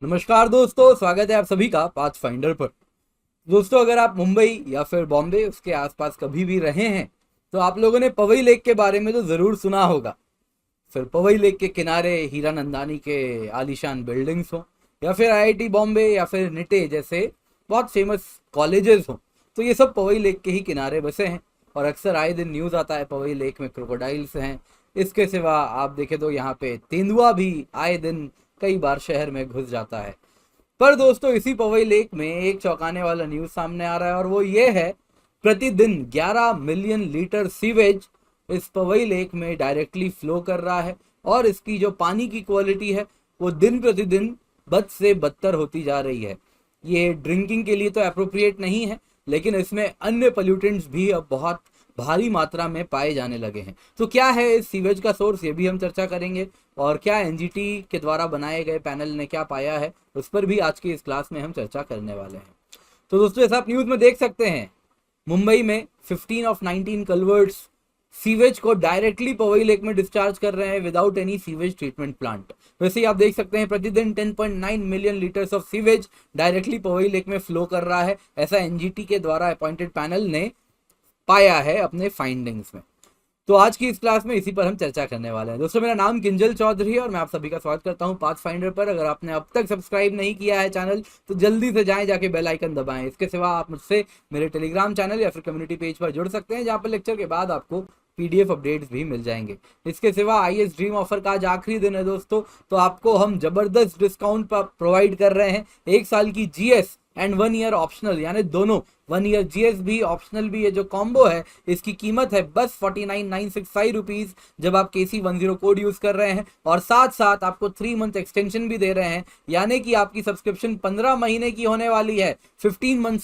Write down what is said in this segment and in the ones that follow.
नमस्कार दोस्तों, स्वागत है आप सभी का पाथ फाइंडर पर। दोस्तों, अगर आप मुंबई या फिर बॉम्बे उसके आसपास कभी भी रहे हैं तो आप लोगों ने पवई लेक के बारे में तो ज़रूर सुना होगा। फिर पवई लेक के किनारे हीरा नंदानी के आलीशान बिल्डिंग्स हो, या फिर आईआईटी बॉम्बे या फिर निटे जैसे बहुत फेमस कॉलेजेस हो, तो ये सब पवई लेक के ही किनारे बसे हैं। और अक्सर आए दिन न्यूज़ आता है पवई लेक में क्रोकोडाइल्स हैं। इसके सिवा आप देखें तो यहाँ पे तेंदुआ भी आए दिन कई बार शहर में घुस जाता है। पर दोस्तों, इसी पवई लेक में एक चौंकाने वाला न्यूज़ सामने आ रहा है और वो ये है, प्रतिदिन 11 मिलियन लीटर सीवेज इस पवई लेक में डायरेक्टली फ्लो कर रहा है। और इसकी जो पानी की क्वालिटी है वो दिन प्रतिदिन बद से बदतर होती जा रही है। ये ड्रिंकिंग के लिए तो अप्रोप्रिएट नहीं है, लेकिन इसमें अन्य पोल्यूटेंट्स भी अब बहुत भारी मात्रा में पाए जाने लगे हैं। तो क्या है इस सीवेज का सोर्स, ये भी हम चर्चा करेंगे। और क्या एनजीटी के द्वारा बनाए गए पैनल ने क्या पाया है, उस पर भी आज की इस क्लास में हम चर्चा करने वाले हैं। तो दोस्तों, जैसा आप न्यूज़ में देख सकते हैं, मुंबई में 15 ऑफ 19 कल्वर्ट्स सीवेज को डायरेक्टली पवई लेक में डिस्चार्ज कर रहे हैं without any sewage treatment plant. वैसे ही आप देख सकते हैं प्रतिदिन 10.9 million litres of sewage directly Powai lake में फ्लो कर रहा है, ऐसा एनजीटी के द्वारा अपॉइंटेड पैनल ने पाया है अपने फाइंडिंग्स में। तो आज की इस क्लास में इसी पर हम चर्चा करने वाले हैं। दोस्तों, मेरा नाम किंजल चौधरी है और मैं आप सभी का स्वागत करता हूं पाथ फाइंडर पर। अगर आपने अब तक सब्सक्राइब नहीं किया है चैनल, तो जल्दी से जाएं, जाके बेल आइकन दबाएं। इसके सिवा आप मुझसे मेरे टेलीग्राम चैनल या फिर कम्युनिटी पेज पर जुड़ सकते हैं, जहां पर लेक्चर के बाद आपको पीडीएफ अपडेट्स भी मिल जाएंगे। इसके सिवा आईएएस ड्रीम ऑफर का आज आखिरी दिन है दोस्तों, तो आपको हम जबरदस्त डिस्काउंट प्रोवाइड कर रहे हैं। 1 साल की जीएस एंड 1 ईयर ऑप्शनल, यानी दोनों 1 ईयर जीएस भी ऑप्शनल भी, ये जो कॉम्बो है इसकी कीमत है बस 49,965 रुपीज जब आप KC10 कोड यूज कर रहे हैं। और साथ साथ आपको 3 मंथ एक्सटेंशन भी दे रहे हैं, यानी कि आपकी सब्सक्रिप्शन 15 महीने की होने वाली है। 15 month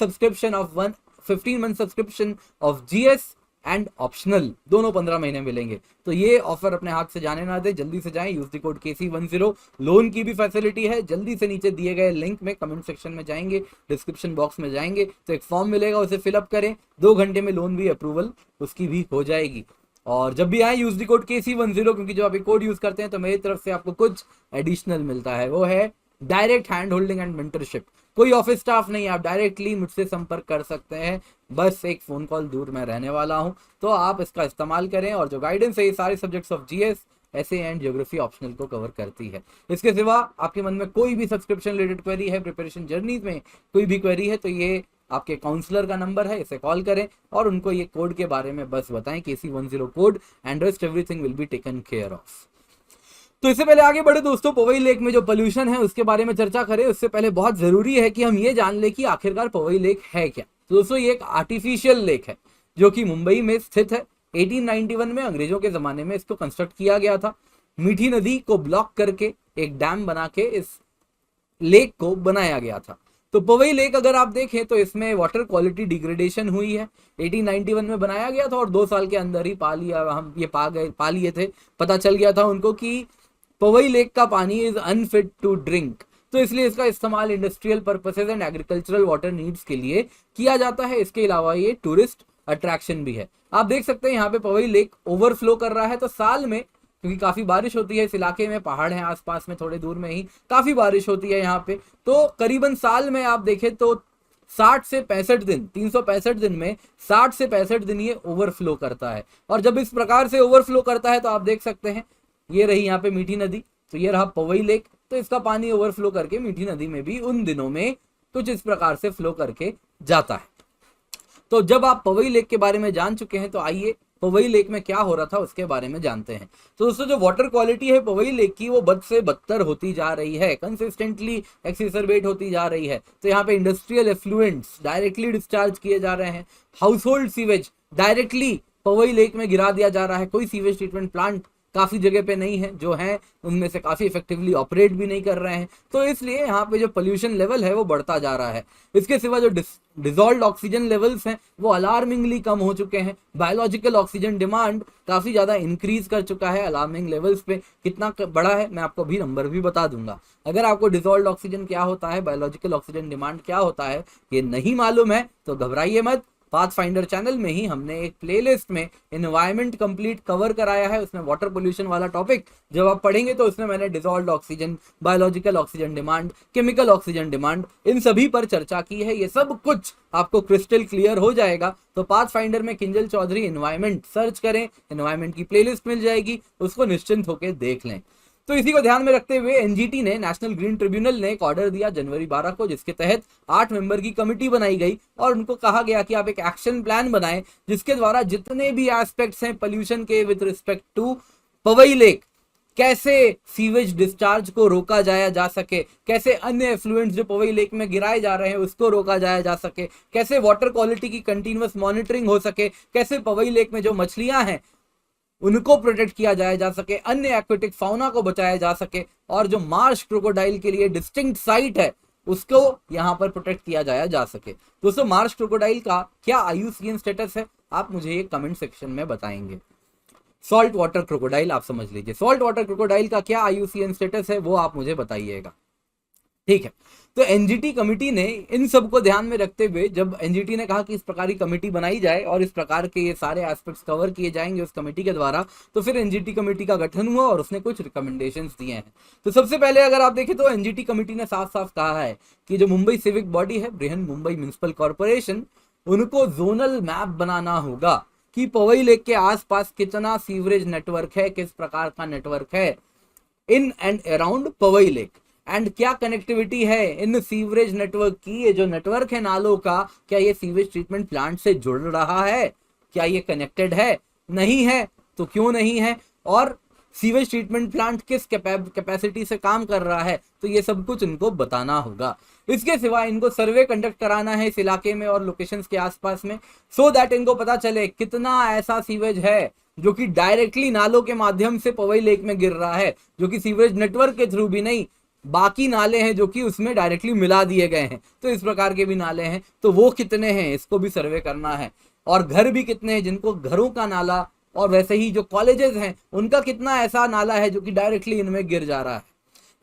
subscription of GS and optional दोनों 15 महीने मिलेंगे। तो ये ऑफर अपने हाथ से जाने ना दे, जल्दी से जाएं, use the code KC10। Loan की भी फैसिलिटी है, जल्दी से नीचे दिए गए लिंक में कमेंट सेक्शन में जाएंगे, डिस्क्रिप्शन बॉक्स में जाएंगे तो एक फॉर्म मिलेगा, उसे फिलअप करें। 2 घंटे में लोन भी अप्रूवल उसकी भी हो जाएगी। और जब भी आए यूज द कोड KC10, क्योंकि जब आप ये कोड यूज करते हैं तो मेरी तरफ से आपको कुछ एडिशनल मिलता है, वो है direct hand holding and mentorship. कोई ऑफिस स्टाफ नहीं, आप डायरेक्टली मुझसे संपर्क कर सकते हैं, बस एक फोन कॉल दूर मैं रहने वाला हूं। तो आप इसका इस्तेमाल करें। और जो गाइडेंस है ये सारे subjects of GS, SA and geography optional को कवर करती है। इसके सिवा आपके मन में कोई भी सब्सक्रिप्शन रिलेटेड क्वेरी है, प्रिपरेशन जर्नीज में कोई भी क्वेरी है, तो ये आपके काउंसलर का नंबर है, इसे कॉल करें और उनको ये कोड के बारे में बस बताएं, KC10 code, and rest everything will be taken care of. तो इससे पहले आगे बढ़े दोस्तों, पवई लेक में जो पोल्यूशन है उसके बारे में चर्चा करें उससे पहले बहुत जरूरी है कि हम ये जान ले कि आखिरकार पवई लेक है क्या। तो दोस्तों, ये एक आर्टिफिशियल लेक है जो कि मुंबई में स्थित है। 1891 में अंग्रेजों के जमाने में इसको कंस्ट्रक्ट किया गया था। मीठी नदी को ब्लॉक करके एक डैम बना के इस लेक को बनाया गया था। तो पवई लेक अगर आप देखें तो इसमें वाटर क्वालिटी डिग्रेडेशन हुई है। 1891 में बनाया गया था और 2 साल के अंदर ही हम ये पा लिए थे, पता चल गया था उनको कि पवई लेक का पानी इज अनफिट टू ड्रिंक। तो इसलिए इसका इस्तेमाल industrial purposes and agricultural water needs के लिए किया जाता है। इसके अलावा ये टूरिस्ट अट्रैक्शन भी है। आप देख सकते हैं यहाँ पे पवई लेक ओवरफ्लो कर रहा है। तो साल में, क्योंकि काफी बारिश होती है इस इलाके में, पहाड़ है आसपास में, थोड़े दूर में ही काफी बारिश होती है यहाँ पे, तो करीबन साल में आप देखें तो 60 से 65 दिन, 365 दिन में 60 से 65 दिन ये ओवरफ्लो करता है। और जब इस प्रकार से ओवरफ्लो करता है तो आप देख सकते हैं, ये रही यहाँ पे मीठी नदी, तो ये रहा पवई लेक। तो इसका पानी ओवरफ्लो करके मीठी नदी में भी उन दिनों में कुछ इस प्रकार से फ्लो करके जाता है। तो जब आप पवई लेक के बारे में जान चुके हैं तो आइए पवई लेक में क्या हो रहा था उसके बारे में जानते हैं। तो दोस्तों, जो वाटर क्वालिटी है पवई लेक की वो बद से बदतर होती जा रही है, कंसिस्टेंटली एक्सिसरबेट होती जा रही है। तो यहाँ पे इंडस्ट्रियल एफ्लुएंट्स डायरेक्टली डिस्चार्ज किए जा रहे हैं, household sewage directly Powai lake में गिरा दिया जा रहा है। कोई सीवेज ट्रीटमेंट प्लांट काफी जगह पे नहीं है, जो है उनमें से काफी इफेक्टिवली ऑपरेट भी नहीं कर रहे हैं। तो इसलिए यहाँ पे जो पोल्यूशन लेवल है वो बढ़ता जा रहा है। इसके सिवा जो डिजॉल्व्ड ऑक्सीजन लेवल्स हैं वो अलार्मिंगली कम हो चुके हैं। बायोलॉजिकल ऑक्सीजन डिमांड काफी ज्यादा इंक्रीज कर चुका है अलार्मिंग लेवल्स पे। कितना बड़ा है मैं आपको अभी नंबर भी बता दूंगा। अगर आपको डिजॉल्व्ड ऑक्सीजन क्या होता है, बायोलॉजिकल ऑक्सीजन डिमांड क्या होता है, ये नहीं मालूम है तो घबराइए मत, पाथफाइंडर चैनल में ही हमने एक प्लेलिस्ट में एनवायरमेंट कंप्लीट कवर कराया है। उसमें वाटर पोल्यूशन वाला टॉपिक जब आप पढ़ेंगे तो उसमें मैंने dissolved oxygen, biological oxygen demand, chemical oxygen demand, इन सभी पर चर्चा की है। ये सब कुछ आपको क्रिस्टल क्लियर हो जाएगा। तो पाथफाइंडर में किंजल चौधरी एनवायरमेंट सर्च करें, एनवायरमेंट की प्लेलिस्ट मिल जाएगी, उसको निश्चिंत होकर देख लें। तो इसी को ध्यान में रखते हुए एनजीटी ने, नेशनल ग्रीन ट्रिब्यूनल ने एक ऑर्डर दिया जनवरी 12 को, जिसके तहत 8 मेंबर की कमेटी बनाई गई और उनको कहा गया कि आप एक एक्शन प्लान बनाएं जिसके द्वारा जितने भी एस्पेक्ट्स हैं पोल्यूशन के with respect to Powai lake, कैसे सीवेज डिस्चार्ज को रोका जाया जा सके, कैसे अन्य एफ्लुएंट्स जो पवई लेक में गिराए जा रहे हैं उसको रोका जाया जा सके, कैसे वाटर क्वालिटी की कंटिन्यूअस मॉनिटरिंग हो सके, कैसे पवई लेक में जो मछलियां हैं उनको प्रोटेक्ट किया जाया सके, अन्य एक्वेटिक फाउना को बचाया जा सके, और जो मार्श क्रोकोडाइल के लिए डिस्टिंक्ट साइट है उसको यहां पर प्रोटेक्ट किया जा सके। दोस्तों, मार्श क्रोकोडाइल का क्या IUCN स्टेटस है आप मुझे ये कमेंट सेक्शन में बताएंगे। सॉल्ट वाटर क्रोकोडाइल आप समझ लीजिए, सॉल्ट वाटर क्रोकोडाइल का क्या IUCN स्टेटस है वो आप मुझे बताइएगा, ठीक है। तो एनजीटी कमेटी ने इन सब को ध्यान में रखते हुए, जब एनजीटी ने कहा कि इस प्रकार की कमेटी बनाई जाए और इस प्रकार के ये सारे एस्पेक्ट्स कवर किए जाएंगे उस कमेटी के द्वारा, तो फिर एनजीटी कमेटी का गठन हुआ और उसने कुछ रिकमेंडेशंस दिए हैं। तो सबसे पहले अगर आप देखें तो एनजीटी कमेटी ने साफ साफ कहा है कि जो मुंबई सिविक बॉडी है, बृहन मुंबई म्युनिसिपल कॉर्पोरेशन, उनको जोनल मैप बनाना होगा कि पवई लेक के आसपास कितना सीवरेज नेटवर्क है, किस प्रकार का नेटवर्क है in and around Powai lake, and क्या कनेक्टिविटी है इन सीवरेज नेटवर्क की। ये जो नेटवर्क है नालों का, क्या ये सीवेज ट्रीटमेंट प्लांट से जुड़ रहा है, क्या ये कनेक्टेड है, नहीं है तो क्यों नहीं है, और सीवेज ट्रीटमेंट प्लांट किस कैपेसिटी से काम कर रहा है, तो ये सब कुछ इनको बताना होगा। इसके सिवा इनको सर्वे कंडक्ट कराना है इस इलाके में और लोकेशंस के आसपास में, सो दैट इनको पता चले कितना ऐसा सीवेज है जो कि डायरेक्टली नालों के माध्यम से पवई लेक में गिर रहा है, जो कि सीवरेज नेटवर्क के थ्रू भी नहीं, बाकी नाले हैं जो कि उसमें डायरेक्टली मिला दिए गए हैं, तो इस प्रकार के भी नाले हैं, तो वो कितने हैं इसको भी सर्वे करना है। और घर भी कितने हैं जिनको घरों का नाला, और वैसे ही जो कॉलेजेस हैं उनका कितना ऐसा नाला है जो कि डायरेक्टली इनमें गिर जा रहा है।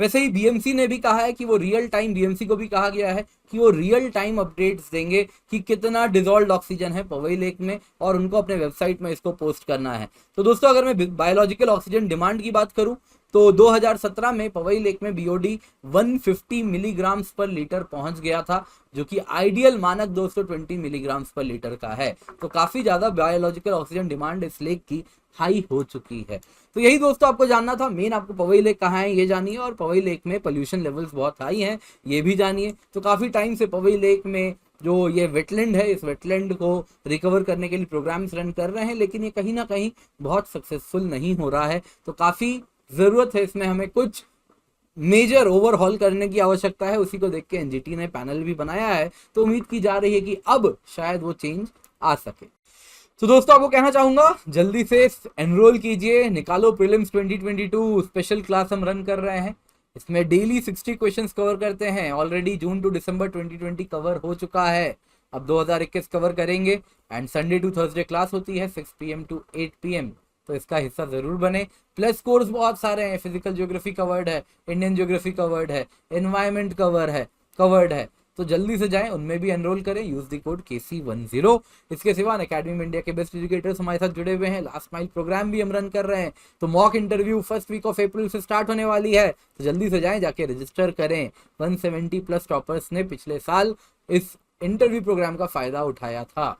वैसे ही बीएमसी ने भी कहा है कि वो रियल टाइम, बीएमसी को भी कहा गया है कि वो रियल टाइम अपडेट्स देंगे कि कितना डिसॉल्व्ड ऑक्सीजन है पवई लेक में, और उनको अपने वेबसाइट में इसको पोस्ट करना है। तो दोस्तों, अगर मैं बायोलॉजिकल ऑक्सीजन डिमांड की बात करूं तो 2017 में पवई लेक में बीओडी 150 मिलीग्राम पर लीटर पहुंच गया था, जो कि आइडियल मानक 220 मिलीग्राम पर लीटर का है। तो काफी ज्यादा बायोलॉजिकल ऑक्सीजन डिमांड इस लेक की हाई हो चुकी है। तो यही दोस्तों आपको जानना था, मेन आपको पवई लेक कहाँ है ये जानिए, और पवई लेक में पोल्यूशन लेवल्स बहुत हाई हैं ये भी जानिए। तो काफी टाइम से पवई लेक में जो ये वेटलैंड है, इस वेटलैंड को रिकवर करने के लिए प्रोग्राम्स रन कर रहे हैं, लेकिन ये कहीं ना कहीं बहुत सक्सेसफुल नहीं हो रहा है। तो काफी जरूरत है इसमें, हमें कुछ मेजर ओवरहॉल करने की आवश्यकता है। उसी को देख के एनजीटी ने पैनल भी बनाया है, तो उम्मीद की जा रही है कि अब शायद वो चेंज आ सके। तो दोस्तों, आपको कहना चाहूंगा जल्दी से एनरोल कीजिए, निकालो प्रीलिम्स 2022 स्पेशल क्लास हम रन कर रहे हैं। इसमें डेली 60 क्वेश्चंस कवर करते हैं। Already June to December 2020 cover हो चुका है, अब 2021 कवर करेंगे। And Sunday to Thursday class होती है 6 PM to 8 PM, तो इसका हिस्सा जरूर बने। प्लस कोर्स बहुत सारे हैं, फिजिकल ज्योग्राफी कवर्ड है, इंडियन ज्योग्राफी कवर्ड है, एनवायरमेंट कवर्ड है, तो जल्दी से जाएं, उनमें भी एनरोल करें। Use the code KC10। इसके सिवा अकेडमी में इंडिया के बेस्ट एजुकेटर्स हमारे साथ जुड़े हुए हैं। लास्ट माइल प्रोग्राम भी हम रन कर रहे हैं, तो mock interview first week of April से स्टार्ट होने वाली है, तो जल्दी से जाएं, जाके रजिस्टर करें। 170 प्लस टॉपर्स ने पिछले साल इस इंटरव्यू प्रोग्राम का फायदा उठाया था।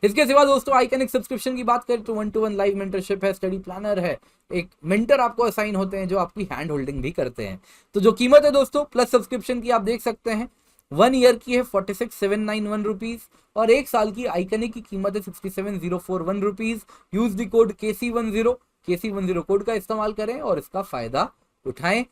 इसके सिवा दोस्तों, आइकनिक सब्सक्रिप्शन की बात करें तो 1-to-1 लाइव मेंटरशिप है, स्टडी प्लानर है, एक मेंटर आपको असाइन होते हैं जो आपकी हैंड होल्डिंग भी करते हैं। तो जो कीमत है दोस्तों प्लस सब्सक्रिप्शन की आप देख सकते हैं, 1 ईयर की है 46,791 रुपीज, और 1 साल की आइकनिक की कीमत है 67,041 rupees. Use the code KC10 code का इस्तेमाल करें और इसका फायदा उठाएं।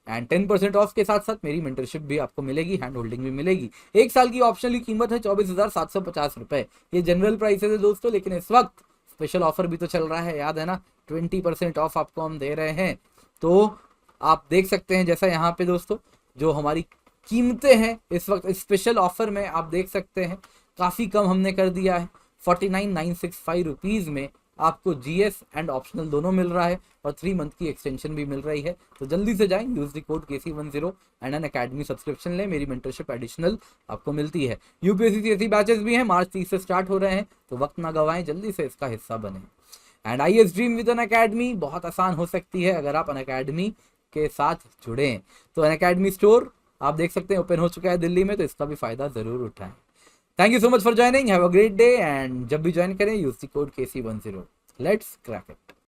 एंड 10% ऑफ के साथ साथ मेरी मेंटरशिप भी आपको मिलेगी, हैंड होल्डिंग भी मिलेगी। 1 साल की ऑप्शनल कीमत है 24,750 रुपए। ये जनरल प्राइसेस है दोस्तों, लेकिन इस वक्त स्पेशल ऑफर भी तो चल रहा है, याद है ना, 20% ऑफ आपको हम दे रहे हैं। तो आप देख सकते हैं, जैसा यहाँ पे दोस्तों जो हमारी कीमतें हैं इस वक्त स्पेशल ऑफर में आप देख सकते हैं, काफी कम हमने कर दिया है। 49,965 रुपीज में आपको जीएस एंड ऑप्शनल दोनों मिल रहा है और 3 मंथ की एक्सटेंशन भी मिल रही है। तो जल्दी से जाएं, use the code KC10 and Unacademy subscription लें, मेरी मेंटरशिप एडिशनल आपको मिलती है। यूपीएससी CSE बैचेस भी हैं, मार्च 30 से स्टार्ट हो रहे हैं, तो वक्त ना गवाएं, जल्दी से इसका हिस्सा बने। And IAS dream with Unacademy बहुत आसान हो सकती है अगर आप अन अकेडमी के साथ जुड़ें। तो अन अकेडमी स्टोर आप देख सकते हैं ओपन हो चुका है दिल्ली में, तो इसका भी फायदा जरूर उठाएं। Thank you so much for joining, have a great day, and जब भी ज्वाइन करें use the code KC10। Let's crack it.